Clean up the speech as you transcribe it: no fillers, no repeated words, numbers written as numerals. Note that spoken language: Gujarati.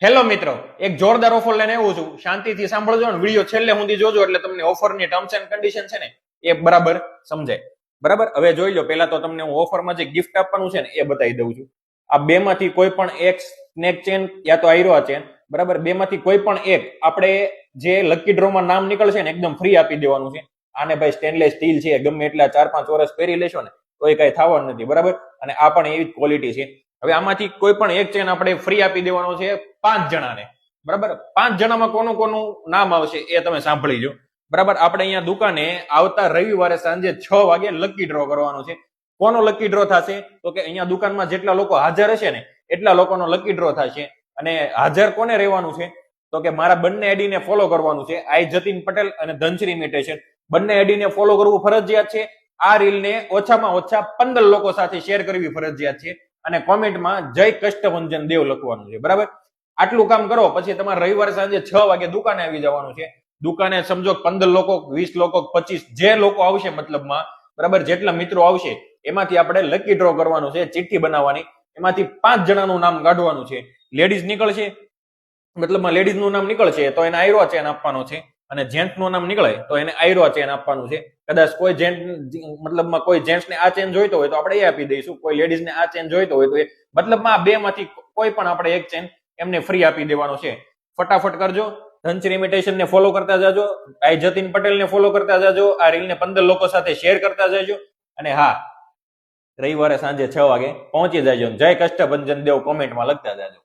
હેલો મિત્રો, એક જોરદાર ઓફર લઈને આવ્યો છું. શાંતિથી સાંભળજો ને વિડીયો છેલ્લે સુધી જોજો એટલે તમને ઓફરની ટર્મ્સ એન્ડ કન્ડિશન છે ને એ બરાબર સમજાય. બરાબર, હવે જોઈ લો. પહેલા તો તમને હું ઓફરમાં જે ગિફ્ટ આપવાનું છે ને એ બતાવી દઉં છું. આ બે માંથી કોઈ પણ એક સ્નેક ચેન યા તો આયરો ચેન, બરાબર, બે માંથી કોઈ પણ એક આપણે જે લકી ડ્રોમાં નામ નીકળશે ને એકદમ ફ્રી આપી દેવાનું છે. આને ભાઈ સ્ટેનલેસ સ્ટીલ છે, ગમે એટલા 4-5 વર્ષ પહેરી લેશો ને તો એ કઈ થવાનું નથી. બરાબર, અને આ પણ એવી જ ક્વોલિટી છે. હવે આમાંથી કોઈ પણ એક ચેન આપણે ફ્રી આપી દેવાનો છે 5 જણાને. બરાબર, 5 જણામાં કોનું કોનું નામ આવશે એ તમે સાંભળી લો. બરાબર, આપણે અહીંયા દુકાને આવતા રવિવારે સાંજે 6 વાગે લકી ડ્રો કરવાનો છે. કોનો લકી ડ્રો થશે તો કે અહીંયા દુકાનમાં જેટલા લોકો હાજર હશે ને એટલા લોકોનો લકી ડ્રો થશે. અને હાજર કોને રહેવાનું છે તો કે મારા બંને આઈડી ને ફોલો કરવાનું છે. આઈ જતીન પટેલ અને ધનશ્રી ઇમિટેશન બંને આઈડી ને ફોલો કરવું ફરજિયાત છે. આ રીલ ને ઓછામાં ઓછા 15 લોકો સાથે શેર કરવી ફરજિયાત છે. અને કોમેન્ટમાં જય કષ્ટભંજન દેવ લખવાનું છે. બરાબર, આટલું કામ કરો પછી તમારે રવિવારે સાંજે 6 વાગે દુકાને આવી જવાનું છે. દુકાને સમજો 15 લોકો, 20 લોકો, 25 જે લોકો આવશે, મતલબમાં બરાબર જેટલા મિત્રો આવશે એમાંથી આપણે લકી ડ્રો કરવાનું છે. ચિઠ્ઠી બનાવવાની, એમાંથી 5 જણાનું નામ કાઢવાનું છે. લેડીઝ નીકળશે, મતલબમાં લેડીઝ નું નામ નીકળશે તો એને આયરો ચેન આપવાનો છે. અને જેન્ટ નું નામ નીકળે તો એને આયરો ચેન આપવાનું છે. કદાચ કોઈ જેન્ટ, મતલબમાં કોઈ જેન્ટ્સ ને આ ચેન જોઈતો હોય તો આપણે એ આપી દઈશું. કોઈ લેડીઝ ને આ ચેન જોઈતો હોય તો એ, મતલબમાં આ બે માંથી કોઈ પણ આપણે એક ચેન એમને ફ્રી આપી દેવાનો છે. ફટાફટ કરજો. ધનશ્રી ઇમિટેશન ને ફોલો કરતા જાજો, આઈ જતીન પટેલ ને ફોલો કરતા જાજો, આ રીલ ને 15 લોકો સાથે શેર કરતા જાજો. અને હા, રવિવારે સાંજે 6 વાગે પહોંચી જાજો. જય કષ્ટભંજન દેવ કોમેન્ટમાં લખતા જાજો.